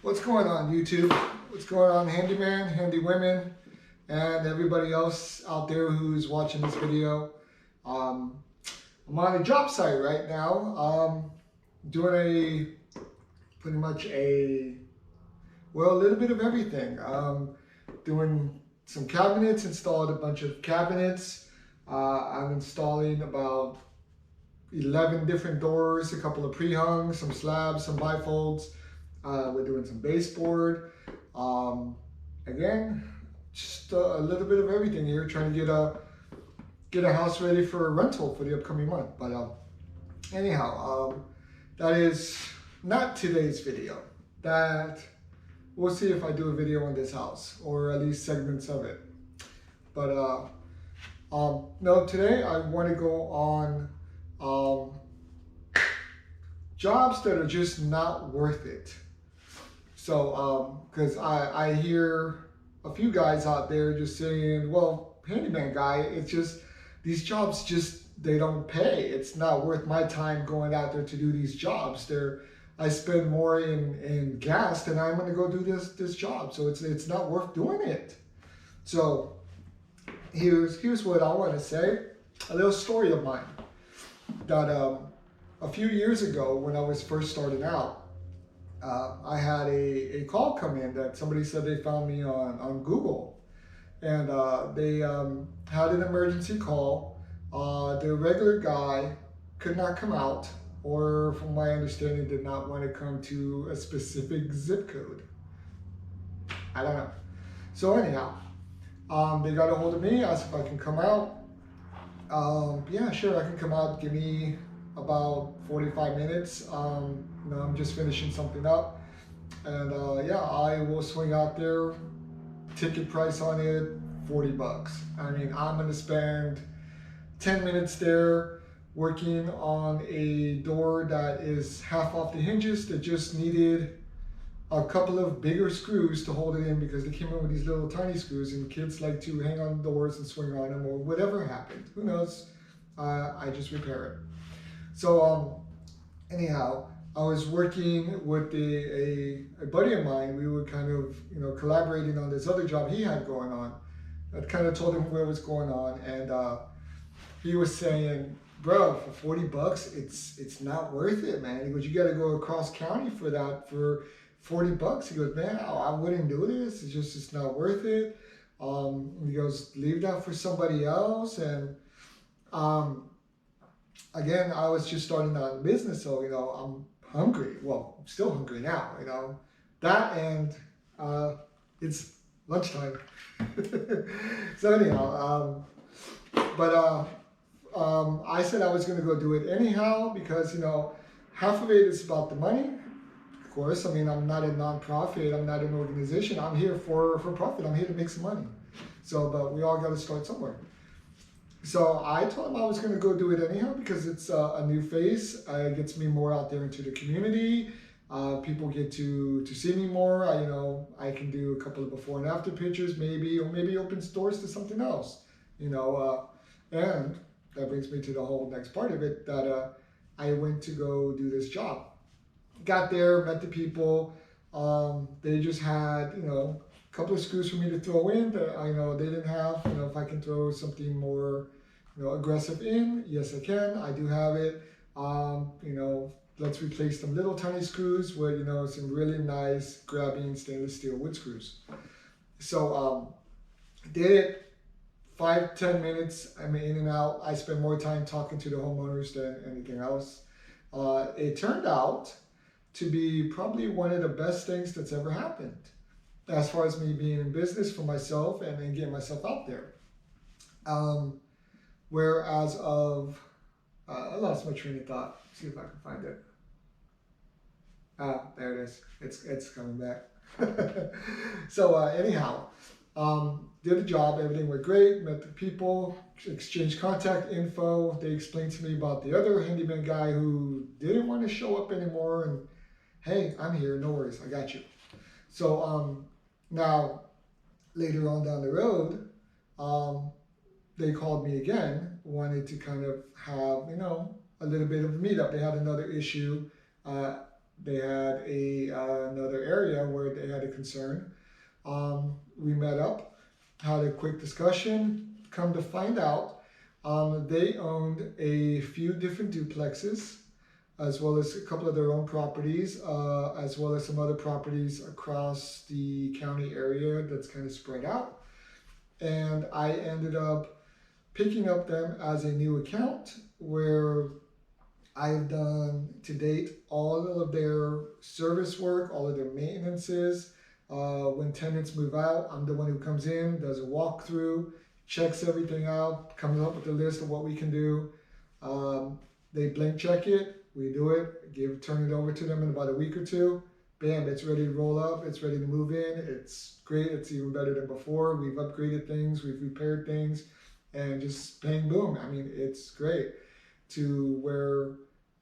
What's going on, YouTube? What's going on, Handyman, Handy Women, and everybody else out there who's watching this video? I'm on a job site right now, doing pretty much a little bit of everything. Doing some cabinets, installed a bunch of cabinets. I'm installing about 11 different doors, a couple of pre-hung, some slabs, some bifolds. We're doing some baseboard. Again, just a little bit of everything here, trying to get a house ready for a rental for the upcoming month. But anyhow, that is not today's video. That we'll see if I do a video on this house, or at least segments of it. But no, today I want to go on jobs that are just not worth it. So, because I hear a few guys out there just saying, well, handyman guy, it's just, these jobs they don't pay. It's not worth my time going out there to do these jobs. I spend more in gas than I'm going to go do this job. So it's not worth doing it. So here's what I want to say. A little story of mine that a few years ago when I was first starting out, I had a call come in that somebody said they found me on Google, and they had an emergency call. The regular guy could not come out, or from my understanding did not want to come to a specific zip code. I don't know. So anyhow, they got a hold of me, asked if I can come out. Yeah, sure, I can come out. Give me about 45 minutes. I'm just finishing something up, and yeah, I will swing out there. Ticket price on it, $40. I mean, I'm gonna spend 10 minutes there working on a door that is half off the hinges, that just needed a couple of bigger screws to hold it in, because they came in with these little tiny screws, and kids like to hang on doors and swing on them, or whatever happened. Who knows? I just repair it. So anyhow, I was working with a buddy of mine. We were kind of collaborating on this other job he had going on. I kind of told him what was going on, and he was saying, bro, for $40, it's not worth it, man. He goes, you got to go across county for that for $40. He goes, man, I wouldn't do this. It's not worth it. He goes, leave that for somebody else. And again, I was just starting out in business, so I'm hungry. Well, I'm still hungry now. That, and it's lunchtime. So anyhow, I said I was going to go do it anyhow, because half of it is about the money. Of course, I mean, I'm not a nonprofit. I'm not an organization. I'm here for profit. I'm here to make some money. So, but we all got to start somewhere. So I told him I was going to go do it anyhow, because it's a new face. It gets me more out there into the community. People get to see me more. I can do a couple of before and after pictures, maybe opens doors to something else. And that brings me to the whole next part of it, that I went to go do this job. Got there, met the people. They just had a couple of screws for me to throw in that they didn't have. If I can throw something more aggressive in, yes I can. I do have it. Let's replace some little tiny screws with some really nice grabbing stainless steel wood screws. So did it. 5-10 minutes, I'm in and out. I spend more time talking to the homeowners than anything else. It turned out to be probably one of the best things that's ever happened, as far as me being in business for myself and then getting myself out there. Whereas I lost my train of thought. Let's see if I can find it. There it is. It's coming back. So anyhow, did the job. Everything went great. Met the people, exchanged contact info. They explained to me about the other handyman guy who didn't want to show up anymore. And hey, I'm here. No worries. I got you. So now, later on down the road, they called me again, wanted to kind of have, a little bit of a meetup. They had another issue. they had another area where they had a concern. We met up, had a quick discussion. Come to find out, they owned a few different duplexes, as well as a couple of their own properties, as well as some other properties across the county area that's kind of spread out. And I ended up picking up them as a new account where I've done to date all of their service work, all of their maintenances. When tenants move out, I'm the one who comes in, does a walkthrough, checks everything out, comes up with a list of what we can do. They blank check it, we do it, turn it over to them in about a week or two. Bam, it's ready to roll up, it's ready to move in. It's great, it's even better than before. We've upgraded things, we've repaired things, and just bang, boom. I mean, it's great. To where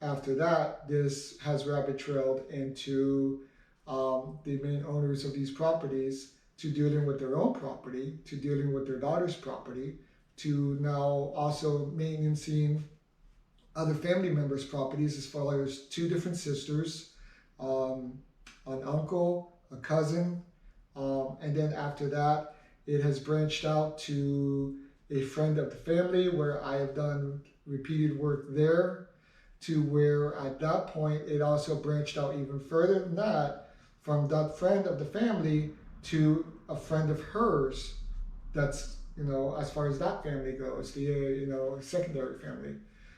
after that, this has rabbit trailed into the main owners of these properties to dealing with their own property, to dealing with their daughter's property, to now also maintaining other family members' properties, as far as two different sisters, an uncle, a cousin, and then after that, it has branched out to a friend of the family where I have done repeated work there, to where at that point it also branched out even further than that, from that friend of the family to a friend of hers that's, as far as that family goes, the secondary family.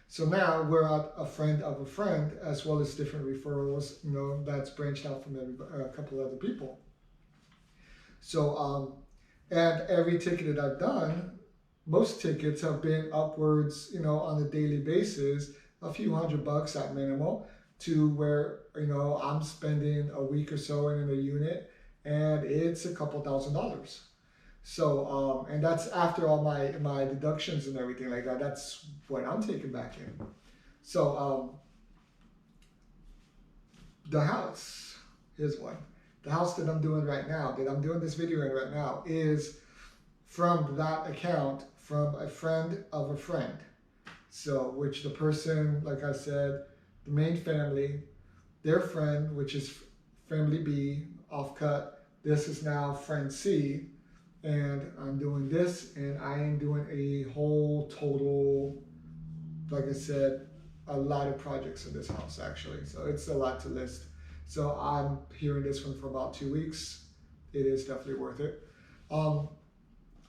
So now we're at a friend of a friend, as well as different referrals, that's branched out from a couple of other people. So and every ticket that I've done, most tickets have been upwards, on a daily basis, a few $100 at minimal, to where, I'm spending a week or so in a unit and it's a couple $1,000s. So, and that's after all my deductions and everything like that. That's what I'm taking back in. So, the house, here's one. The house that I'm doing right now, that I'm doing this video in right now, is from that account, from a friend of a friend. So, which the person, like I said, the main family, their friend, which is family B, off cut. This is now friend C, and I'm doing this, and I am doing a whole total, like I said, a lot of projects in this house actually. So it's a lot to list. So I'm hearing this one for about 2 weeks. It is definitely worth it.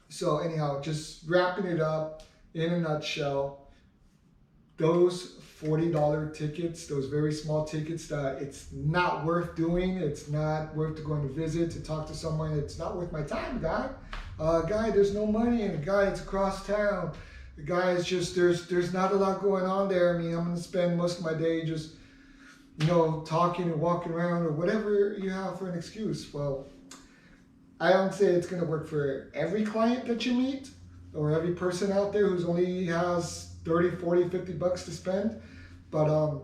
So anyhow, just wrapping it up in a nutshell, those $40 tickets, those very small tickets that it's not worth doing, it's not worth going to visit, to talk to someone, it's not worth my time, guy. Guy, there's no money, and guy, it's across town. The guy is just, there's not a lot going on there. I mean, I'm gonna spend most of my day just, talking and walking around or whatever you have for an excuse. Well, I don't say it's gonna work for every client that you meet or every person out there who's only has 30, 40, $50 to spend. But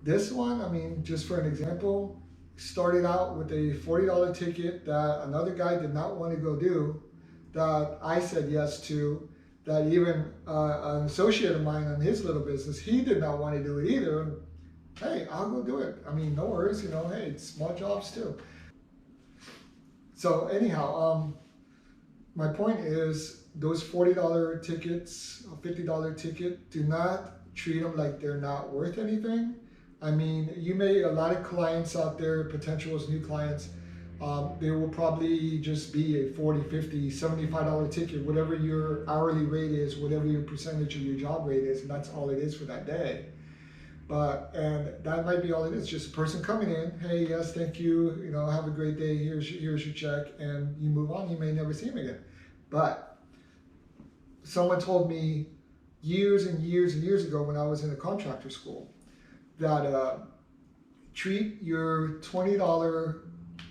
this one, I mean, just for an example, started out with a $40 ticket that another guy did not want to go do, that I said yes to, that even an associate of mine on his little business, he did not want to do it either. And hey, I'll go do it. I mean, no worries, hey, it's small jobs too. So anyhow, my point is, those $40 tickets, a $50 ticket, do not treat them like they're not worth anything. I mean, a lot of clients out there, potential as new clients, there will probably just be a $40, $50, $75 ticket, whatever your hourly rate is, whatever your percentage of your job rate is, and that's all it is for that day. And that might be all it is, just a person coming in, hey, yes, thank you, have a great day, here's your check, and you move on, you may never see him again. But someone told me years and years and years ago when I was in a contractor school that treat your $20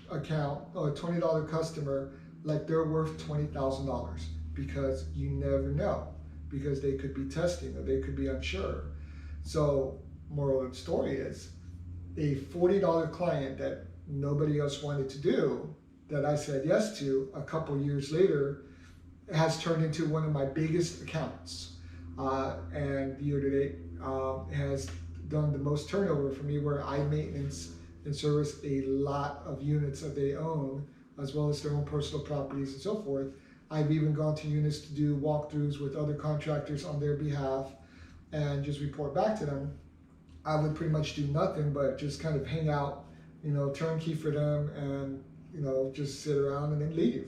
account or $20 customer like they're worth $20,000, because you never know, because they could be testing or they could be unsure. So moral of the story is, a $40 client that nobody else wanted to do, that I said yes to a couple years later, has turned into one of my biggest accounts, and year to date has done the most turnover for me, where I maintenance and service a lot of units that they own, as well as their own personal properties and so forth. I've even gone to units to do walkthroughs with other contractors on their behalf and just report back to them. I would pretty much do nothing but just kind of hang out, you know, turnkey for them, and, you know, just sit around and then leave.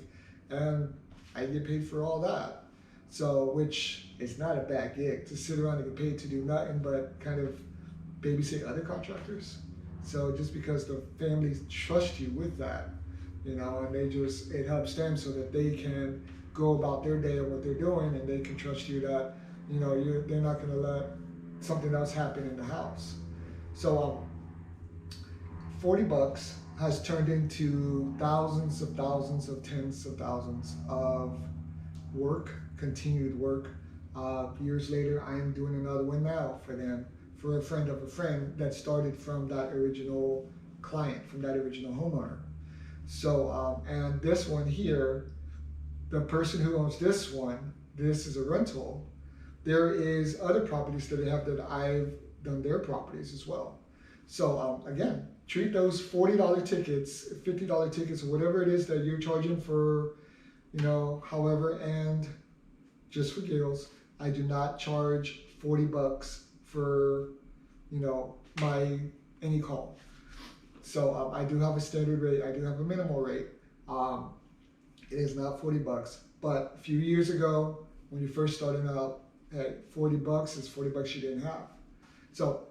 And I get paid for all that. So, which is not a bad gig, to sit around and get paid to do nothing but kind of babysit other contractors. So just because the families trust you with that, you know, and it helps them so that they can go about their day and what they're doing, and they can trust you that, you know, they're not going to let something else happen in the house. So $40 has turned into thousands of tens of thousands of work, continued work. Years later, I am doing another one now for them, for a friend of a friend that started from that original client, from that original homeowner. So, and this one here, the person who owns this one, this is a rental. There is other properties that they have that I've done their properties as well. So again, treat those $40 tickets, $50 tickets, or whatever it is that you're charging for, you know, however, and just for giggles, I do not charge $40 for, you know, any call. So I do have a standard rate, I do have a minimal rate. It is not $40, but a few years ago, when you first started out, hey, $40 is $40 you didn't have. So,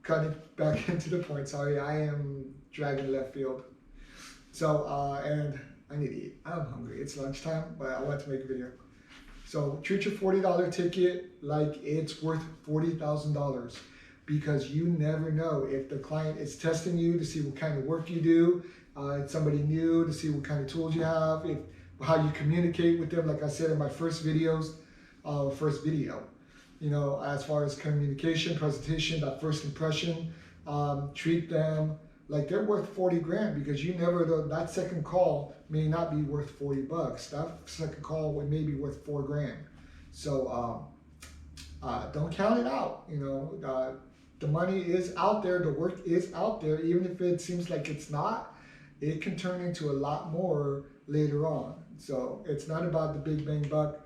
cutting back into the point, sorry, I am dragging left field. So, and I need to eat. I'm hungry. It's lunchtime, but I want to make a video. So, treat your $40 ticket like it's worth $40,000, because you never know if the client is testing you to see what kind of work you do. It's somebody new to see what kind of tools you have, how you communicate with them. Like I said in my first video, you know, as far as communication, presentation, that first impression, treat them like they're worth 40 grand, because you never know, that second call may not be worth $40. That second call may be worth 4 grand. So don't count it out. You know, the money is out there, the work is out there, even if it seems like it's not. It can turn into a lot more later on. So it's not about the big bang buck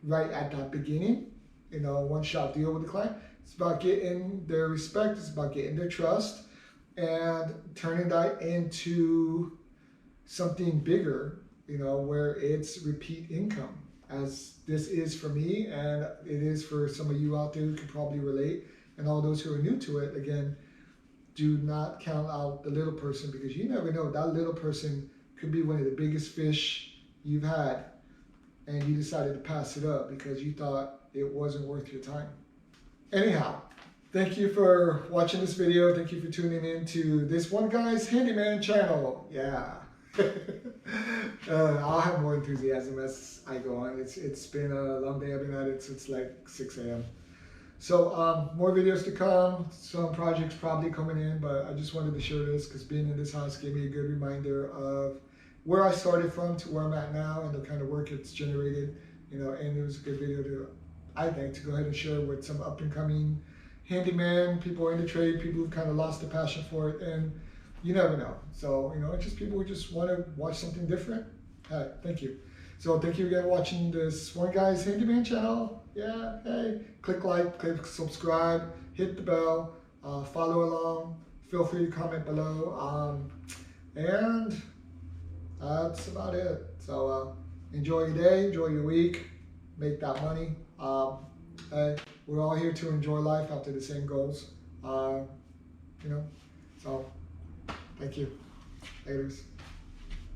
right at that beginning, you know, one-shot deal with the client. It's about getting their respect, it's about getting their trust, and turning that into something bigger, you know, where it's repeat income, as this is for me, and it is for some of you out there who can probably relate, and all those who are new to it. Again, do not count out the little person, because you never know, that little person could be one of the biggest fish you've had, and you decided to pass it up because you thought it wasn't worth your time. Anyhow, thank you for watching this video. Thank you for tuning in to this one guy's handyman channel. Yeah. I'll have more enthusiasm as I go on. It's been a long day. I've been at it since like 6 a.m. So more videos to come, some projects probably coming in, but I just wanted to share this because being in this house gave me a good reminder of where I started from to where I'm at now, and the kind of work it's generated, you know, and it was a good video to, I think, to go ahead and share with some up and coming handyman, people in the trade, people who've kind of lost the passion for it, and you never know. So, you know, it's just people who just want to watch something different. Hey, thank you. So thank you again for watching this one guy's handyman channel. Yeah, hey, click like, click subscribe, hit the bell, follow along, feel free to comment below, and that's about it. So enjoy your day, enjoy your week, make that money. Hey, we're all here to enjoy life after the same goals, you know, so thank you. Laters.